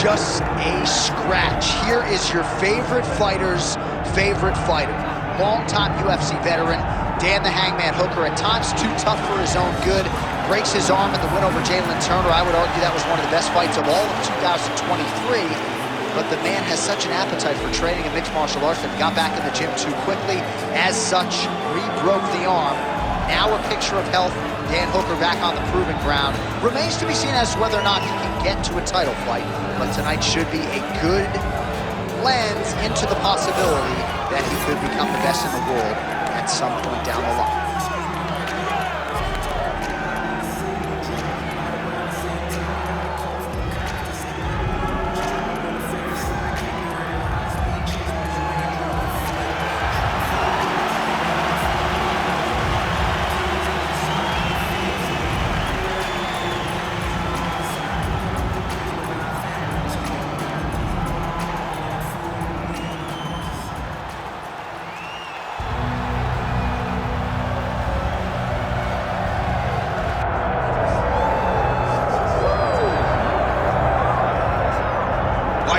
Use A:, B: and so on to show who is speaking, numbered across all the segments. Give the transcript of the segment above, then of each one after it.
A: just a scratch. Here is your favorite fighter's favorite fighter. Longtime UFC veteran, Dan the Hangman Hooker, at times too tough for his own good. Breaks his arm in the win over Jalen Turner. I would argue that was one of the best fights of all of 2023. But the man has such an appetite for training in mixed martial arts that he got back in the gym too quickly. As such, re-broke the arm. Now a picture of health. Dan Hooker back on the proving ground. Remains to be seen as to whether or not he can get to a title fight. But tonight should be a good lens into the possibility that he could become the best in the world at some point down the line.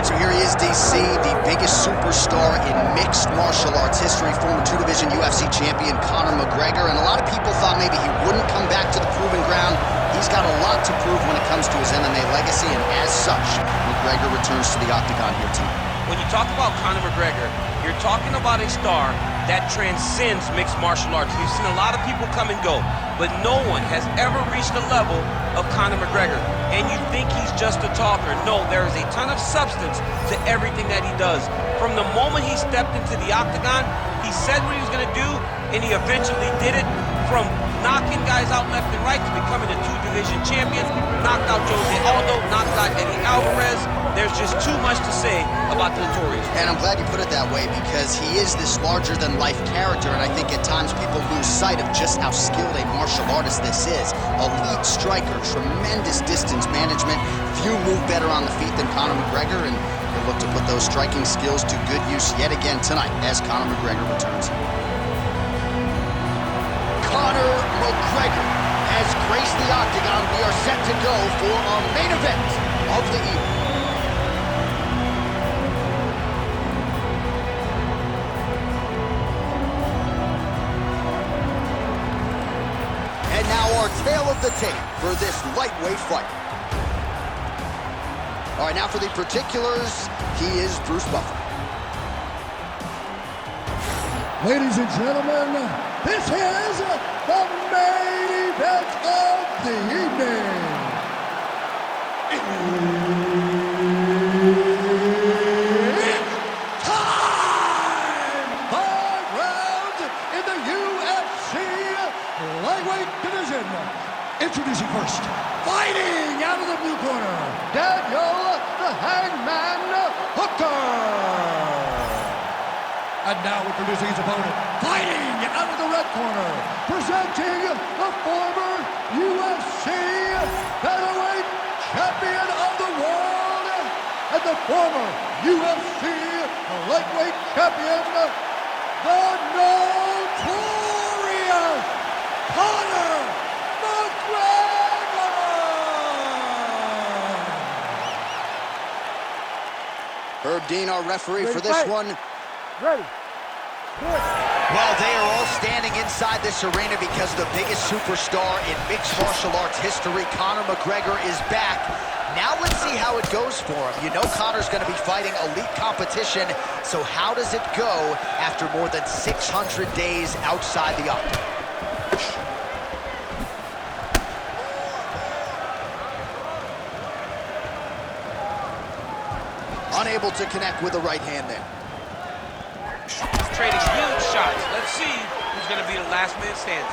A: So here he is, DC, the biggest superstar in mixed martial arts history, former two-division UFC champion Conor McGregor, and a lot of people thought maybe he wouldn't come back to the proving ground. He's got a lot to prove when it comes to his MMA legacy, and as such, McGregor returns to the octagon here tonight.
B: When you talk about Conor McGregor, you're talking about a star that transcends mixed martial arts. We've seen a lot of people come and go, but no one has ever reached the level of Conor McGregor. And you think he's just a talker. No, there is a ton of substance to everything that he does. From the moment he stepped into the octagon, he said what he was gonna do, and he eventually did it. From knocking guys out left and right to becoming a two-division champion, knocked out Jose Aldo, knocked out Eddie Alvarez. There's just too much to say about the Notorious.
A: And I'm glad you put it that way, because he is this larger-than-life character, and I think at times people lose sight of just how skilled a martial artist this is. Elite striker, tremendous distance management. Few move better on the feet than Conor McGregor, and he'll look to put those striking skills to good use yet again tonight as Conor McGregor returns. Conor McGregor has graced the octagon. We are set to go for our main event of the evening. And now our tale of the tape for this lightweight fight. All right, now for the particulars, he is Bruce Buffer.
C: Ladies and gentlemen, this is the main event of the evening. It's time! 5 rounds in the UFC lightweight division. Introducing first, fighting out of the blue corner, Daniel the Hangman Hooker. And now introducing his opponent, fighting out of the red corner, presenting the former UFC featherweight champion of the world and the former UFC lightweight champion, the notorious Conor McGregor!
A: Herb Dean, our referee for this one.
C: Ready.
A: Well, they are all standing inside this arena because the biggest superstar in mixed martial arts history, Conor McGregor, is back. Now let's see how it goes for him. You know Conor's going to be fighting elite competition, so how does it go after more than 600 days outside the octagon? Unable to connect with the right hand there.
B: Trading huge shots. Let's see who's going to be the last man standing.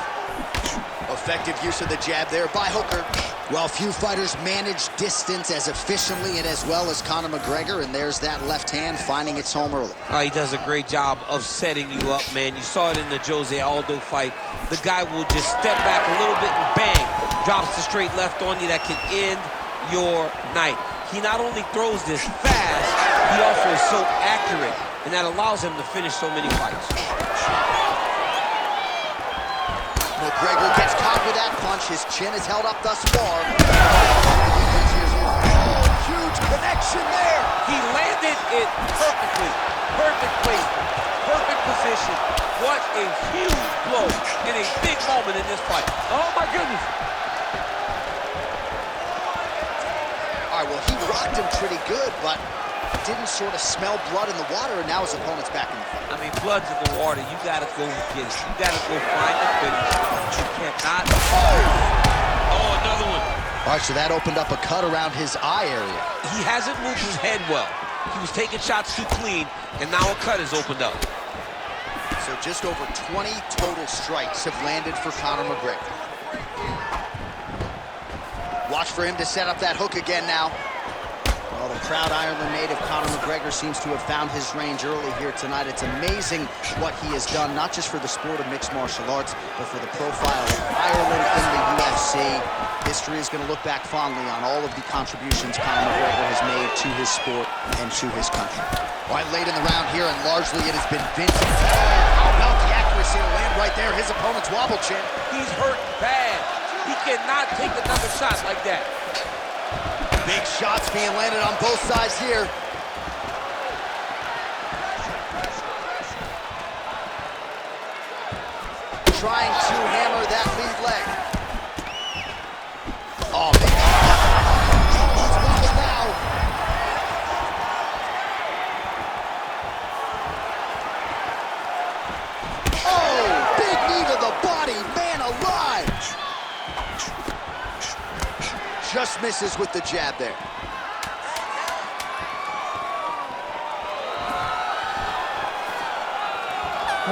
A: Effective use of the jab there by Hooker. Well, few fighters manage distance as efficiently and as well as Conor McGregor, and there's that left hand finding its home early.
B: He does a great job of setting you up, man. You saw it in the Jose Aldo fight. The guy will just step back a little bit and bang, drops the straight left on you that can end your night. He not only throws this fast, he also is so accurate, and that allows him to finish so many fights.
A: McGregor gets caught with that punch. His chin is held up thus far. huge connection there.
B: He landed it perfectly. Perfect placement, perfect position. What a huge blow in a big moment in this fight. Oh my goodness.
A: All right, well, he rocked him pretty good, but didn't sort of smell blood in the water, and now his opponent's back in the fight.
B: I mean, blood's in the water. You got to go get it. You got to go find the finish. You cannot. Oh, another one.
A: All right, so that opened up a cut around his eye area.
B: He hasn't moved his head well. He was taking shots too clean, and now a cut has opened up.
A: So just over 20 total strikes have landed for Conor McGregor. Watch for him to set up that hook again now. Well, the proud Ireland native Conor McGregor seems to have found his range early here tonight. It's amazing what he has done, not just for the sport of mixed martial arts, but for the profile of Ireland in the UFC. History is going to look back fondly on all of the contributions Conor McGregor has made to his sport and to his country. All right, late in the round here, and largely it has been vintage. How about the accuracy to land right there? His opponent's wobble chin.
B: He's hurt bad. He cannot take another shot like that.
A: Big shots being landed on both sides here. Trying to hammer that lead leg. Oh, big now. Oh, big knee to the body, man alive. Just misses with the jab there.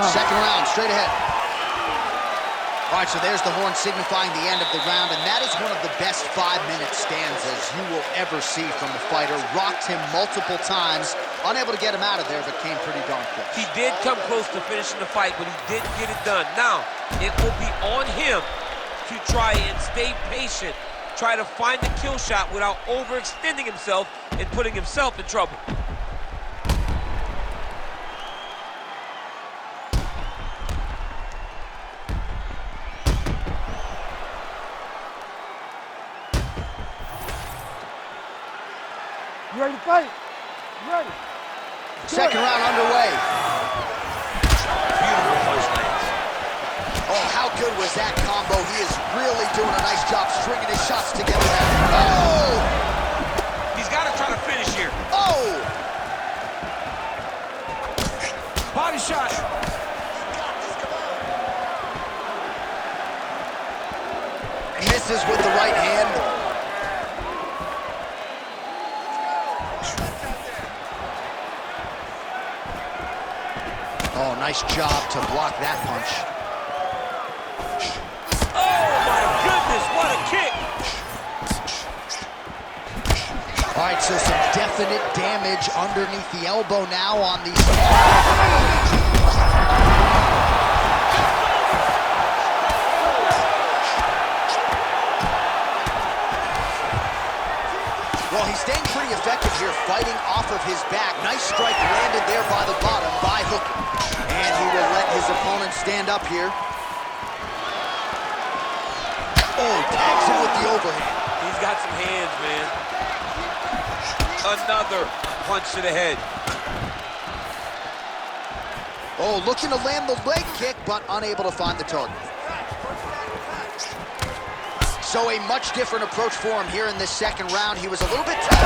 A: Second round, straight ahead. All right, so there's the horn signifying the end of the round, and that is one of the best 5-minute stanzas you will ever see from a fighter. Rocked him multiple times, unable to get him out of there, but came pretty darn close.
B: He did come close to finishing the fight, but he didn't get it done. Now, it will be on him to try and stay patient, try to find the kill shot without overextending himself and putting himself in trouble.
C: You ready to fight? You ready?
A: Second round underway.
B: Beautiful punch lands.
A: Oh, how good was that combo? He is really doing a nice job stringing his shots together. Oh!
B: He's got to try to finish here.
A: Oh!
B: Body shot.
A: Misses with the right hand. Oh, nice job to block that punch.
B: Oh, my goodness, what a kick.
A: All right, so some definite damage underneath the elbow now on these. Well, he's staying pretty effective here, fighting off of his back. Nice strike landed there by the bottom by hooking. And he will let his opponent stand up here. Oh, tags him with the overhand.
B: He's got some hands, man. Another punch to the head.
A: Oh, looking to land the leg kick, but unable to find the target. So a much different approach for him here in this second round. He was a little bit tired.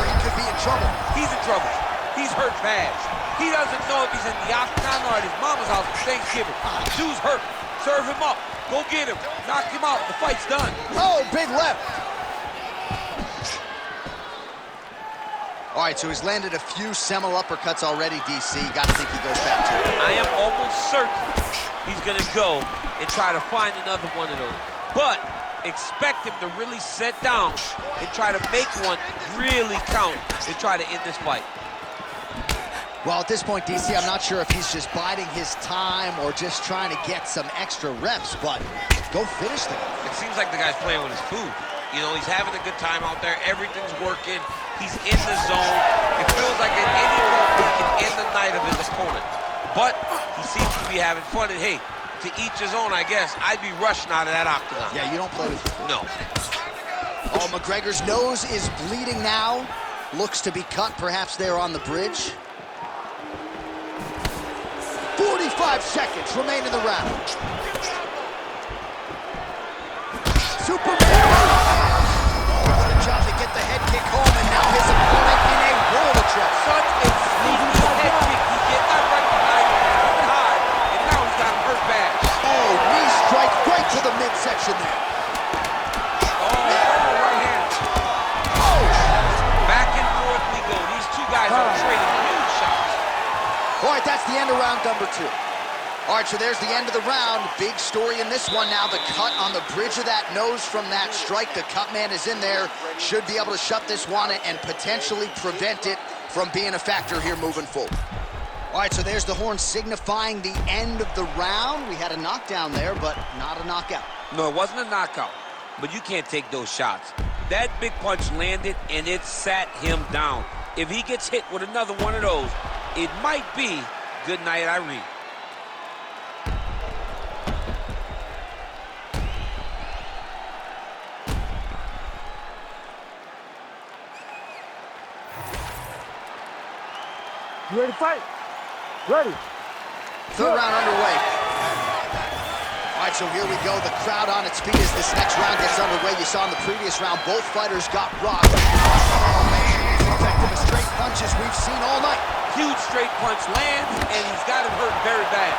A: He could be in trouble.
B: He's in trouble. He's hurt bad. He doesn't know if he's in the octagon or at his mama's house for Thanksgiving. Dude's hurt. Serve him up. Go get him. Knock him out. The fight's done.
A: Oh, big left. All right, so he's landed a few seminal uppercuts already, DC. Got to think he goes back to it.
B: I am almost certain he's going to go and try to find another one of those. But expect him to really sit down and try to make one really count and try to end this fight.
A: Well, at this point, DC, I'm not sure if he's just biding his time or just trying to get some extra reps, but go finish them.
B: It seems like the guy's playing with his food. You know, he's having a good time out there. Everything's working. He's in the zone. It feels like at any moment he can end the night of his opponent. But he seems to be having fun, and hey, to each his own, I guess. I'd be rushing out of that octagon.
A: Yeah, you don't play with your food.
B: No.
A: Oh, McGregor's nose is bleeding now. Looks to be cut, perhaps there on the bridge. 45 seconds remain in the round. Superman! Good job to get the head kick home, and now his opponent in a world of trouble.
B: Such a sneaky head kick. He did not recognize it high, and now he's got him hurt bad.
A: Oh, knee strike right to the midsection there.
B: Right hand. Oh! Back and forth we go. These two guys are trading huge shots.
A: All right, that's the end of round number 2. All right, so there's the end of the round. Big story in this one now. The cut on the bridge of that nose from that strike. The cut man is in there. Should be able to shut this one and potentially prevent it from being a factor here moving forward. All right, so there's the horn signifying the end of the round. We had a knockdown there, but not a knockout.
B: No, it wasn't a knockout, but you can't take those shots. That big punch landed, and it sat him down. If he gets hit with another one of those, it might be good night, Irene.
D: You ready to fight? Ready.
A: Third round underway. All right, so here we go. The crowd on its feet as this next round gets underway. You saw in the previous round, both fighters got rocked. Oh, man, as effective as straight punches we've seen all night.
B: Huge straight punch lands, and he's got him hurt very bad.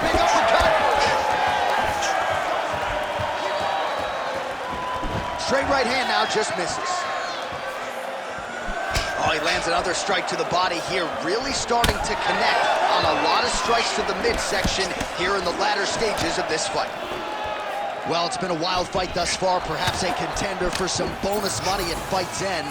A: Big uppercut. Straight right hand now, just misses. Oh, he lands another strike to the body here, really starting to connect on a lot of strikes to the midsection here in the latter stages of this fight. Well, it's been a wild fight thus far, perhaps a contender for some bonus money at fight's end.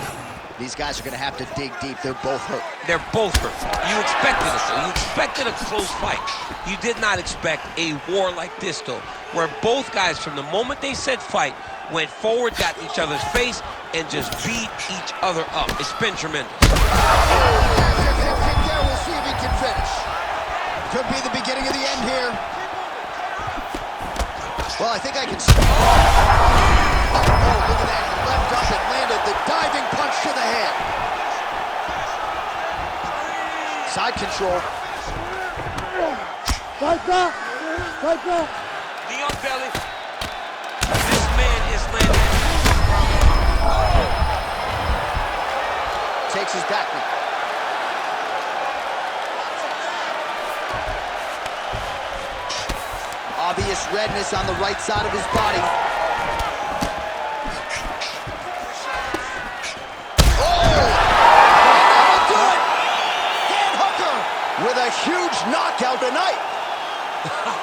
A: These guys are going to have to dig deep. They're both hurt.
B: They're both hurt. You expected it, though. You expected a close fight. You did not expect a war like this, though, where both guys, from the moment they said fight, went forward, got in each other's face, and just beat each other up. It's been tremendous.
A: We'll see if he can finish. Could be the beginning of the end here. Well, I think I can... Oh, look at that. He left up and landed the diving punch to the head. Side control.
D: Fight back! Fight back!
B: Leon Belly. This man is landing.
A: Takes his back knee. Obvious redness on the right side of his body. With a huge knockout tonight.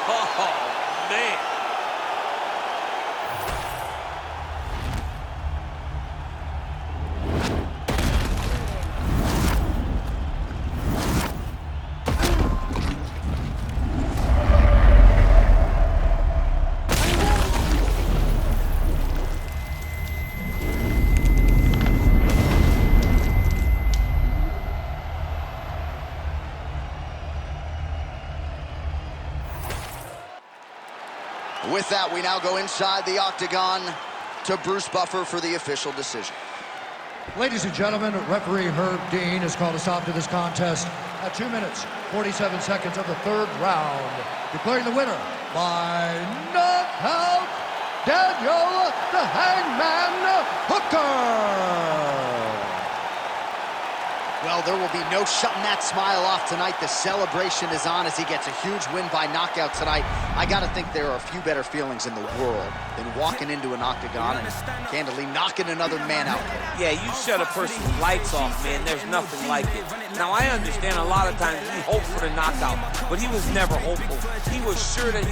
B: Oh, man.
A: With that, we now go inside the octagon to Bruce Buffer for the official decision.
C: Ladies and gentlemen, referee Herb Dean has called a stop to this contest at 2 minutes, 47 seconds of the third round, declaring the winner by knockout, Daniel the Hangman Hooker.
A: Well, there will be no shutting that smile off tonight. The celebration is on as he gets a huge win by knockout tonight. I gotta think there are a few better feelings in the world than walking into an octagon and candidly knocking another man out.
B: Yeah, you shut a person's lights off, man. There's nothing like it. Now, I understand a lot of times we hope for the knockout, but he was never hopeful. He was sure that he